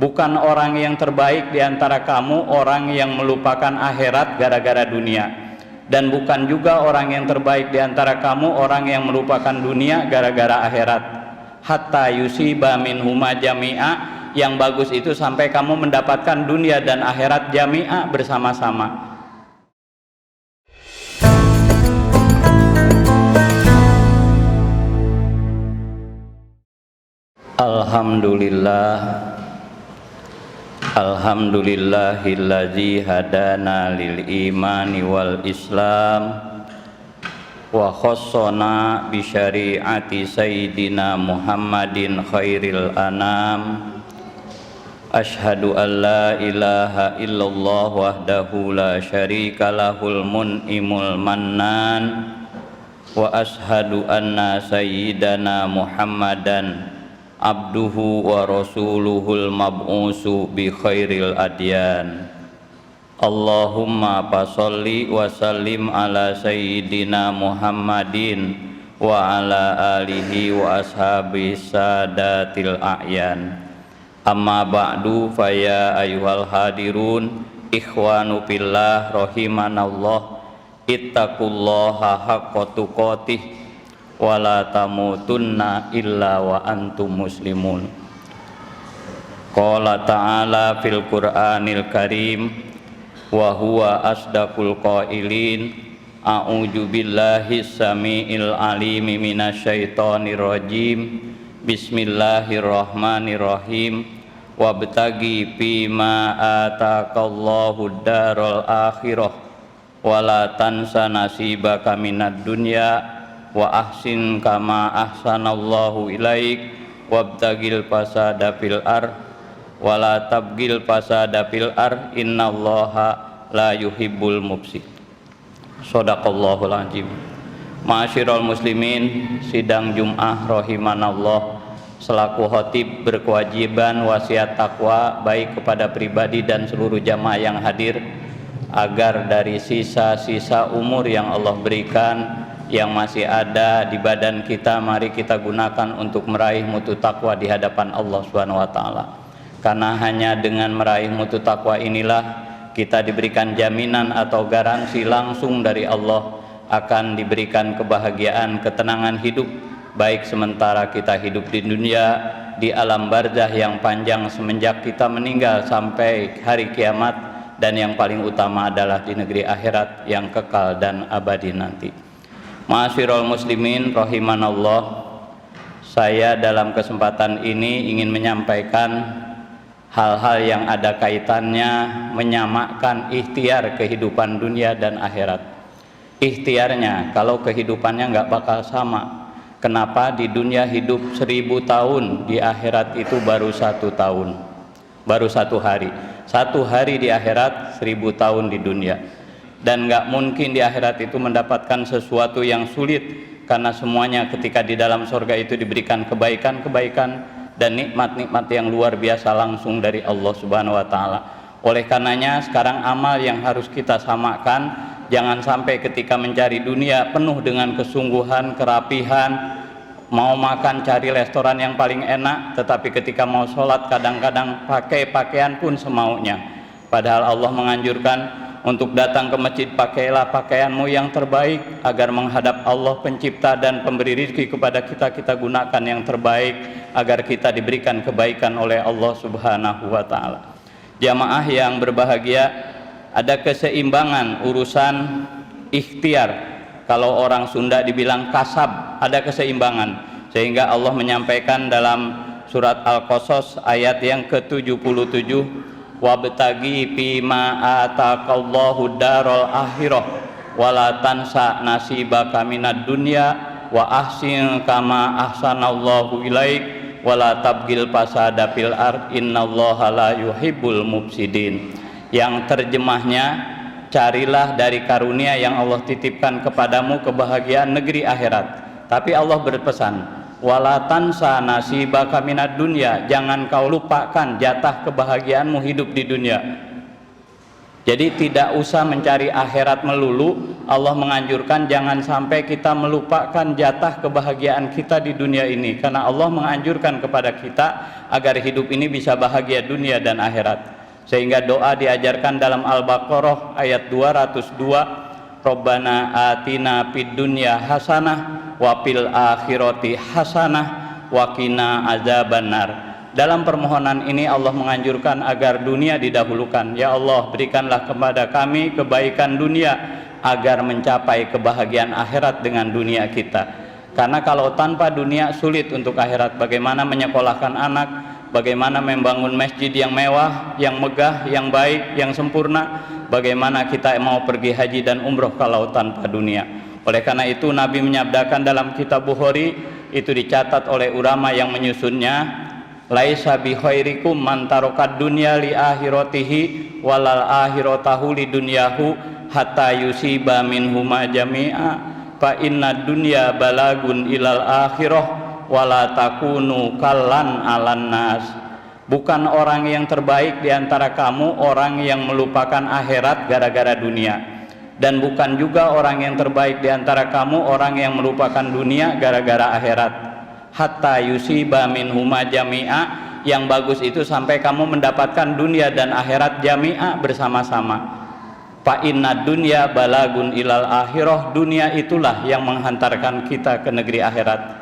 Bukan orang yang terbaik di antara kamu orang yang melupakan akhirat gara-gara dunia. Dan bukan juga orang yang terbaik di antara kamu orang yang melupakan dunia gara-gara akhirat. Hatta yusiba minhuma jami'a, yang bagus itu sampai kamu mendapatkan dunia dan akhirat jami'a bersama-sama. Alhamdulillahilladzi hadana lil imani wal islam wa khassana bi syariati sayyidina Muhammadin khairil anam. Asyhadu an la ilaha illallah wahdahu la syarika lahul mun'imul mannan wa asyhadu anna sayyidana Muhammadan abduhu wa rasuluhul mab'usu bi khairil adyan. Allahumma fasalli wa sallim ala sayyidina Muhammadin wa ala alihi wa ashabi sadatil a'yan. Amma ba'du, faya ayyuhal hadirun ikhwanu fillah rahimanallah, ittaqullaha haqqa tuqatih wala tamutunna illa wa antum muslimun. Qala ta'ala fil Qur'anil Karim wa huwa asdaqul qailin, a'udzu billahi samiil alim minasyaitonir rajim, bismillahirrahmanirrahim, wabtagi fima ataqallahu daral akhirah wala tansa nasibaka minad dunya wa ahsin kama ahsanallahu ilaik wabtagil fasada fil ar wala tabgil fasada fil ar innallaha la yuhibbul mufsid. Shadaqallahul azim. Ma'asyiral muslimin, sidang Jum'ah rahimanallah, selaku khatib berkewajiban wasiat takwa baik kepada pribadi dan seluruh jamaah yang hadir, agar dari sisa-sisa umur yang Allah berikan yang masih ada di badan kita, mari kita gunakan untuk meraih mutu takwa di hadapan Allah Subhanahu wa taala. Karena hanya dengan meraih mutu takwa inilah kita diberikan jaminan atau garansi langsung dari Allah akan diberikan kebahagiaan, ketenangan hidup, baik sementara kita hidup di dunia, di alam barzah yang panjang semenjak kita meninggal sampai hari kiamat, dan yang paling utama adalah di negeri akhirat yang kekal dan abadi nanti. Ma'asyiral muslimin rahimanallah, saya dalam kesempatan ini ingin menyampaikan hal-hal yang ada kaitannya menyamakan ikhtiar kehidupan dunia dan akhirat. Ikhtiarnya, kalau kehidupannya nggak bakal sama. Kenapa? Di dunia hidup 1000 tahun, di akhirat itu baru 1 tahun, baru 1 hari. 1 hari di akhirat, 1000 tahun di dunia. Dan nggak mungkin di akhirat itu mendapatkan sesuatu yang sulit, karena semuanya ketika di dalam surga itu diberikan kebaikan-kebaikan dan nikmat-nikmat yang luar biasa langsung dari Allah Subhanahu wa taala. Oleh karenanya sekarang amal yang harus kita samakan, jangan sampai ketika mencari dunia penuh dengan kesungguhan, kerapihan, mau makan cari restoran yang paling enak, tetapi ketika mau sholat kadang-kadang pakai pakaian pun semaunya. Padahal Allah menganjurkan untuk datang ke masjid, pakailah pakaianmu yang terbaik agar menghadap Allah pencipta dan pemberi rezeki kepada kita, kita gunakan yang terbaik agar kita diberikan kebaikan oleh Allah Subhanahu wa taala. Jamaah yang berbahagia, ada keseimbangan urusan ikhtiar. Kalau orang Sunda dibilang kasab, ada keseimbangan. Sehingga Allah menyampaikan dalam surat Al-Qasas ayat yang ke-77, wabtagi fima ataqallahu daral akhirah wala tansa nasibaka minad dunya wa ahsin kama ahsanallahu ilaik wala tabgil fasada fil ard innallaha la yuhibbul mufsidin. Yang terjemahnya, carilah dari karunia yang Allah titipkan kepadamu kebahagiaan negeri akhirat. Tapi Allah berpesan, wala tansa nasibaka minad dunya, jangan kau lupakan jatah kebahagiaanmu hidup di dunia. Jadi tidak usah mencari akhirat melulu. Allah menganjurkan jangan sampai kita melupakan jatah kebahagiaan kita di dunia ini, karena Allah menganjurkan kepada kita agar hidup ini bisa bahagia dunia dan akhirat. Sehingga doa diajarkan dalam Al-Baqarah ayat 202, Rabbana atina fid dunya hasanah wa fil akhirati hasanah wa qina azabannar. Dalam permohonan ini Allah menganjurkan agar dunia didahulukan. Ya Allah, berikanlah kepada kami kebaikan dunia agar mencapai kebahagiaan akhirat dengan dunia kita. Karena kalau tanpa dunia sulit untuk akhirat. Bagaimana menyekolahkan anak, bagaimana membangun masjid yang mewah, yang megah, yang baik, yang sempurna. Bagaimana kita mau pergi haji dan umroh kalau tanpa dunia. Oleh karena itu Nabi menyabdakan dalam kitab Bukhari, itu dicatat oleh ulama yang menyusunnya, laisa bi khairikum man tarokat dunya li akhiratihi walal akhiratahu li dunyahu hatta yusiba minhuma jami'a fa inna dunya balagun ilal akhirah wala takunu kallan alan nas. Bukan orang yang terbaik di antara kamu orang yang melupakan akhirat gara-gara dunia, dan bukan juga orang yang terbaik di antara kamu orang yang melupakan dunia gara-gara akhirat. Hatta yusiba minhuma jami'a, yang bagus itu sampai kamu mendapatkan dunia dan akhirat jami'a bersama-sama. Fa inna dunya balagun ilal akhirah, dunia itulah yang menghantarkan kita ke negeri akhirat.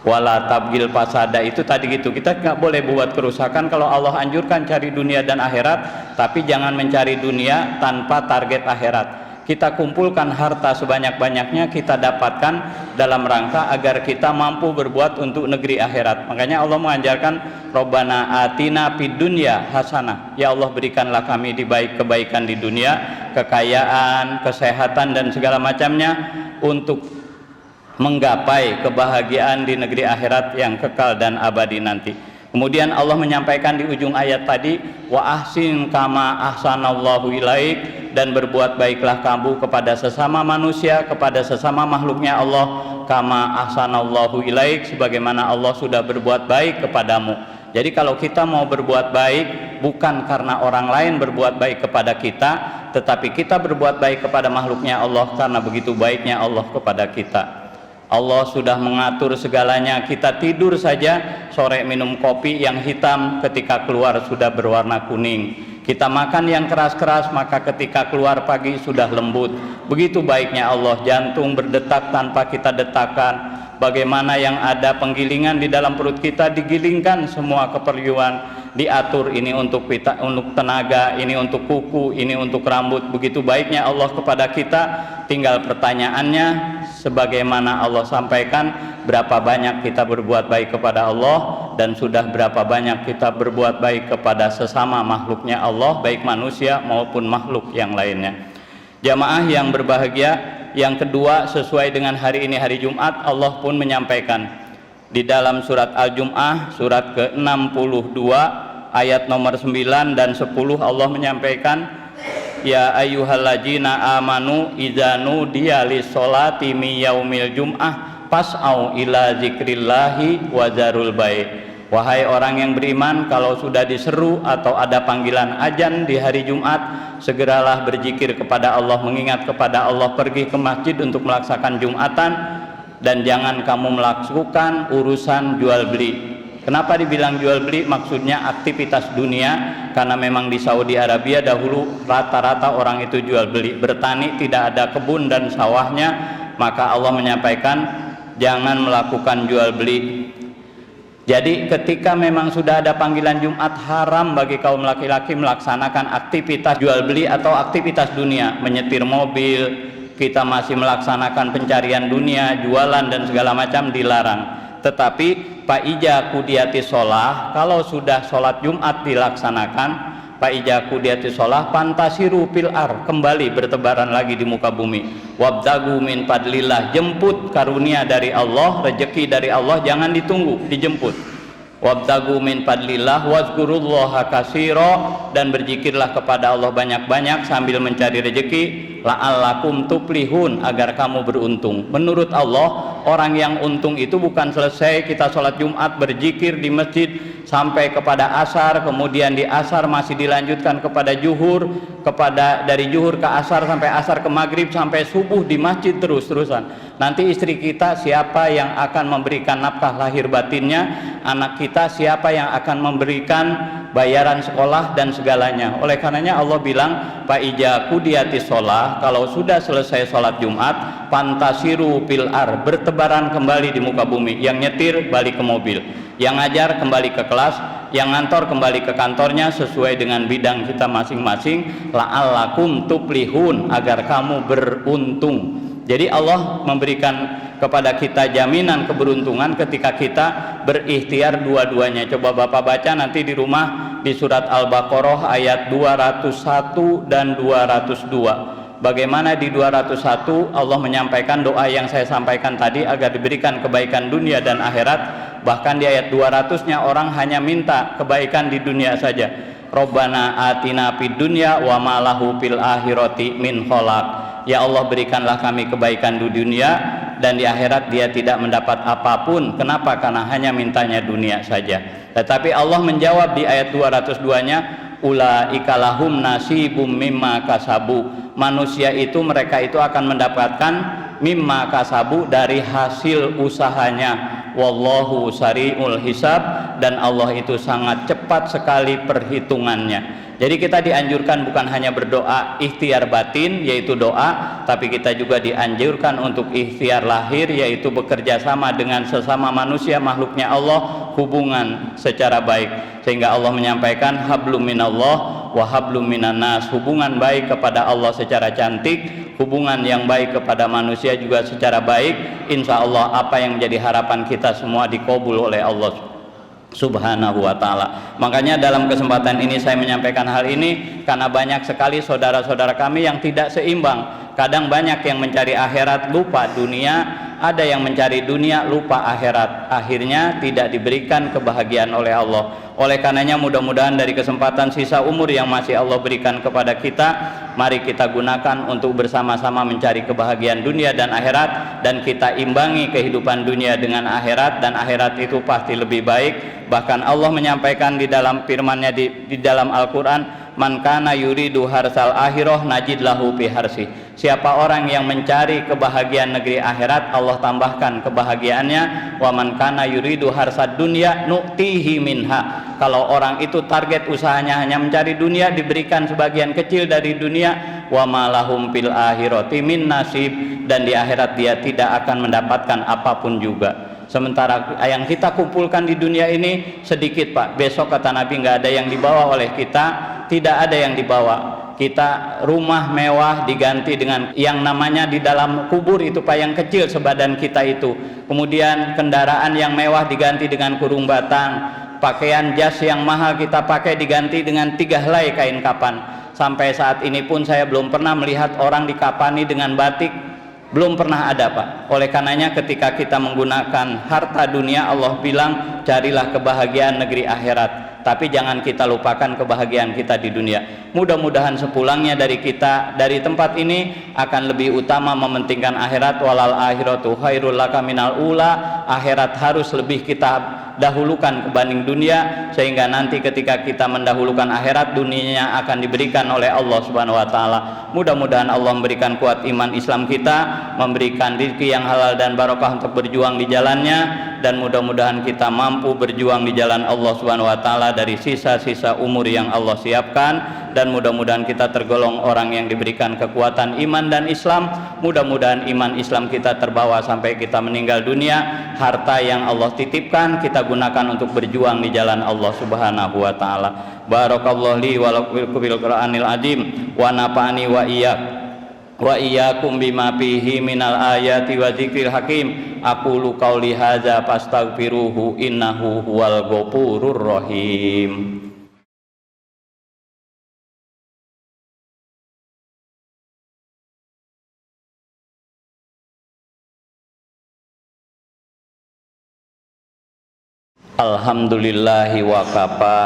Wala tabgil fasada, itu tadi gitu, kita nggak boleh buat kerusakan. Kalau Allah anjurkan cari dunia dan akhirat, tapi jangan mencari dunia tanpa target akhirat. Kita kumpulkan harta sebanyak-banyaknya, kita dapatkan dalam rangka agar kita mampu berbuat untuk negeri akhirat. Makanya Allah mengajarkan Rabbana atina fid dunya hasanah. Ya Allah, berikanlah kami kebaikan di dunia, kekayaan, kesehatan dan segala macamnya, untuk menggapai kebahagiaan di negeri akhirat yang kekal dan abadi nanti. Kemudian Allah menyampaikan di ujung ayat tadi, wa ahsin kama ahsanallahu ilaik, dan berbuat baiklah kamu kepada sesama manusia, kepada sesama makhluknya Allah, kama ahsanallahu ilaik, sebagaimana Allah sudah berbuat baik kepadamu. Jadi kalau kita mau berbuat baik, bukan karena orang lain berbuat baik kepada kita, tetapi kita berbuat baik kepada makhluknya Allah karena begitu baiknya Allah kepada kita. Allah sudah mengatur segalanya. Kita tidur saja sore minum kopi yang hitam, ketika keluar sudah berwarna kuning. Kita makan yang keras-keras, maka ketika keluar pagi sudah lembut. Begitu baiknya Allah. Jantung berdetak tanpa kita detakkan. Bagaimana yang ada penggilingan di dalam perut kita, digilingkan semua keperluan, diatur, ini untuk tenaga, ini untuk kuku, ini untuk rambut. Begitu baiknya Allah kepada kita. Tinggal pertanyaannya, sebagaimana Allah sampaikan, berapa banyak kita berbuat baik kepada Allah, dan sudah berapa banyak kita berbuat baik kepada sesama makhluknya Allah, baik manusia maupun makhluk yang lainnya. Jamaah yang berbahagia, yang kedua, sesuai dengan hari ini hari Jumat, Allah pun menyampaikan di dalam surat Al-Jum'ah surat ke-62 ayat nomor 9 dan 10, Allah menyampaikan, ya ayyuhalladzina amanu idza nudiya lis-sholati mi yaumil jum'ah fas'au ila zikrillahi wa dzarul bai'. Wahai orang yang beriman, kalau sudah diseru atau ada panggilan azan di hari Jumat, segeralah berzikir kepada Allah, mengingat kepada Allah, pergi ke masjid untuk melaksanakan Jumatan, dan jangan kamu melakukan urusan jual beli. Kenapa dibilang jual beli? Maksudnya aktivitas dunia, karena memang di Saudi Arabia dahulu rata-rata orang itu jual beli, bertani, tidak ada kebun dan sawahnya, maka Allah menyampaikan jangan melakukan jual beli. Jadi ketika memang sudah ada panggilan Jumat, haram bagi kaum laki-laki melaksanakan aktivitas jual beli atau aktivitas dunia, menyetir mobil. Kita masih melaksanakan pencarian dunia, jualan dan segala macam, dilarang. Tetapi Fa'ija kudiyati sholah, kalau sudah sholat Jumat dilaksanakan, Fa'ija kudiyati sholah fantasiru fil ar, kembali bertebaran lagi di muka bumi. Wabdagu min fadlillah, jemput karunia dari Allah, rezeki dari Allah, jangan ditunggu, dijemput. Wabdagu min fadlillah wazkurullaha katsira, dan berzikirlah kepada Allah banyak-banyak sambil mencari rezeki, la'allakum tuflihun, agar kamu beruntung. Menurut Allah, orang yang untung itu bukan selesai kita sholat Jumat berzikir di masjid sampai kepada asar, kemudian di asar masih dilanjutkan kepada zuhur, dari zuhur ke asar sampai asar ke maghrib, sampai subuh di masjid terus-terusan. Nanti istri kita siapa yang akan memberikan nafkah lahir batinnya, anak kita siapa yang akan memberikan bayaran sekolah dan segalanya. Oleh karenanya Allah bilang, fa ija qudiyatis shalah, kalau sudah selesai sholat Jumat, fantasiru fil ar, bertebaran kembali di muka bumi. Yang nyetir balik ke mobil, yang ngajar kembali ke kelas, yang ngantor kembali ke kantornya sesuai dengan bidang kita masing-masing. La'allakum tuflihun, agar kamu beruntung. Jadi Allah memberikan kepada kita jaminan keberuntungan ketika kita berikhtiar dua-duanya. Coba Bapak baca nanti di rumah di surat Al-Baqarah ayat 201 dan 202. Bagaimana di 201 Allah menyampaikan doa yang saya sampaikan tadi agar diberikan kebaikan dunia dan akhirat. Bahkan di ayat 200-nya orang hanya minta kebaikan di dunia saja. Rabbana atina fid dunya wa ma lahu fil akhirati min khalaq. Ya Allah, berikanlah kami kebaikan di dunia dan di akhirat dia tidak mendapat apapun. Kenapa? Karena hanya mintanya dunia saja. Tetapi Allah menjawab di ayat 202-nya, ulaika lahum nasibum mimma kasabu. Manusia itu, mereka itu akan mendapatkan mimma kasabu, dari hasil usahanya. Wallahu sari'ul hisab, dan Allah itu sangat cepat sekali perhitungannya. Jadi kita dianjurkan bukan hanya berdoa ikhtiar batin yaitu doa, tapi kita juga dianjurkan untuk ikhtiar lahir, yaitu bekerja sama dengan sesama manusia makhluknya Allah, hubungan secara baik. Sehingga Allah menyampaikan hablum minallah wa hablum minan nas, hubungan baik kepada Allah secara cantik, hubungan yang baik kepada manusia juga secara baik. Insya Allah apa yang menjadi harapan kita semua dikabul oleh Allah Subhanahu wa ta'ala. Makanya dalam kesempatan ini saya menyampaikan hal ini karena banyak sekali saudara-saudara kami yang tidak seimbang. Kadang banyak yang mencari akhirat lupa dunia, ada yang mencari dunia lupa akhirat, akhirnya tidak diberikan kebahagiaan oleh Allah. Oleh karenanya mudah-mudahan dari kesempatan sisa umur yang masih Allah berikan kepada kita, mari kita gunakan untuk bersama-sama mencari kebahagiaan dunia dan akhirat, dan kita imbangi kehidupan dunia dengan akhirat, dan akhirat itu pasti lebih baik. Bahkan Allah menyampaikan di dalam firman-Nya di dalam Al-Qur'an, man kana yuridu harsal akhirah najid lahu fi harsi. Siapa orang yang mencari kebahagiaan negeri akhirat, Allah tambahkan kebahagiaannya. Wa man kana yuridu harsad dunya nu'tihi minha. Kalau orang itu target usahanya hanya mencari dunia, diberikan sebagian kecil dari dunia. Wa ma lahum fil akhirati min nasib, dan di akhirat dia tidak akan mendapatkan apapun juga. Sementara yang kita kumpulkan di dunia ini sedikit, Pak. Besok kata Nabi nggak ada yang dibawa oleh kita, tidak ada yang dibawa. Kita rumah mewah diganti dengan yang namanya di dalam kubur itu, Pak, yang kecil sebadan kita itu. Kemudian kendaraan yang mewah diganti dengan kurung batang. Pakaian jas yang mahal kita pakai diganti dengan 3 helai kain kapan. Sampai saat ini pun saya belum pernah melihat orang dikapani dengan batik. Belum pernah ada, Pak. Oleh karenanya ketika kita menggunakan harta dunia, Allah bilang carilah kebahagiaan negeri akhirat, tapi jangan kita lupakan kebahagiaan kita di dunia. Mudah-mudahan sepulangnya dari kita dari tempat ini akan lebih utama mementingkan akhirat. Walal akhiratu khairul laka minal ula. Akhirat harus lebih kita dahulukan kebanding dunia, sehingga nanti ketika kita mendahulukan akhirat, dunianya akan diberikan oleh Allah Subhanahu wa taala. Mudah-mudahan Allah memberikan kuat iman Islam kita, memberikan rezeki yang halal dan barokah untuk berjuang di jalannya, dan mudah-mudahan kita mampu berjuang di jalan Allah Subhanahu wa taala dari sisa-sisa umur yang Allah siapkan, dan mudah-mudahan kita tergolong orang yang diberikan kekuatan iman dan Islam. Mudah-mudahan iman Islam kita terbawa sampai kita meninggal dunia. Harta yang Allah titipkan kita gunakan untuk berjuang di jalan Allah Subhanahu wa taala. Barakallahu li wa lakum bil Qur'anil azim wa nafa'ani wa iyyakum bima fihi minal ayati wa dzikril hakim. Aqulu qauli hadza fastaghfiruhu innahu huwal ghafurur rahim. Alhamdulillahi wa kafa,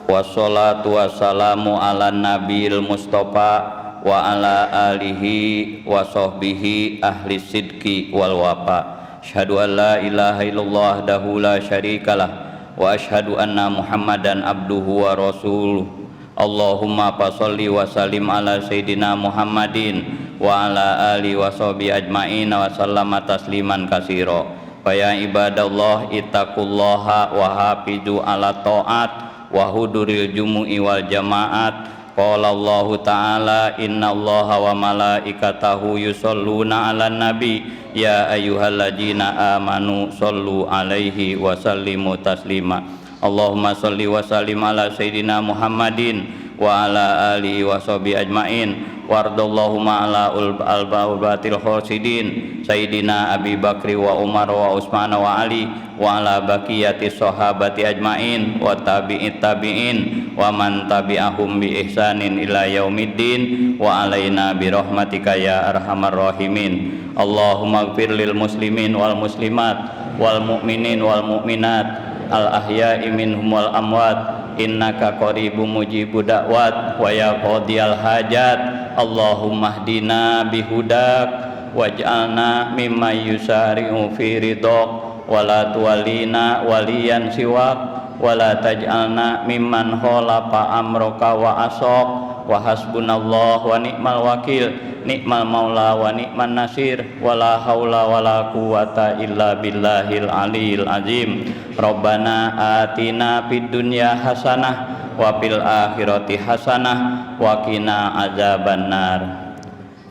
wassalatu wassalamu ala nabil mustafa wa ala alihi wa sahbihi ahli sidqi wal wafa. Asyhadu an la ilaha illallah wahdahu la syarikalah wa asyhadu anna Muhammadan abduhu wa rasuluh. Allahumma sholli wa sallim ala sayyidina Muhammadin wa ala alihi wa sahbihi ajmain wa sallama tasliman katsira. Fa ya ibadallah ittaqullaha wa hafizu ala taat wa huduril jumu'i wal jamaat. Qala Allah ta'ala innallaha wa malaikatahu yusholluna 'alan nabi ya ayyuhalladzina amanu shollu 'alaihi wa sallimu taslima. Allahumma sholli wa sallim ala sayyidina Muhammadin wa ala alihi wa sahbihi ajmain wardallahumma ala al-batil khasidin sayyidina Abi Bakri wa Umar wa Utsman wa Ali wa ala baqiyati sahabati ajmain wa tabi'it tabi'in wa man tabi'ahum bi ihsanin ila yaumiddin wa alaina bi rahmatika ya arhamar rahimin. Allahumma ighfir lil muslimin wal muslimat wal mu'minin wal mu'minat al ahya'i minhum wal amwat innaka qaribun mujibud da'wat wa ya qadiyal hajat. Allahumma hdina bihudak waj'alna mimman yusari'u fi ridhak wa la tuwallina waliyan siwak wa la taj'alna mimman khalafa amraka wa asaq wa hasbunallah wa ni'mal wakil ni'mal maula wa ni'man nasir wa la haula wa la quwata illa billahil aliyil azim. Rabbana atina fid dunya hasanah wa fil akhirati hasanah wa qina azabannar.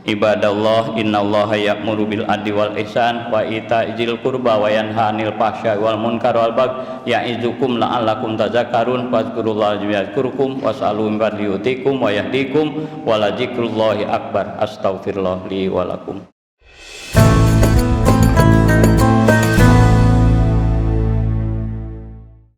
Ibadallah innallaha ya'muru bil adli wal ihsan wa ita'izil qurba wa yanha 'anil fahsya'i wal munkar wal baghi ya'izukum la'allakum tadhakkarun fadhkurullaha yadhkurukum was'aluhu min fadlihi yu'tikum wa yahdikum wa la dzikrullahi akbar. Astaghfirullah li wa lakum.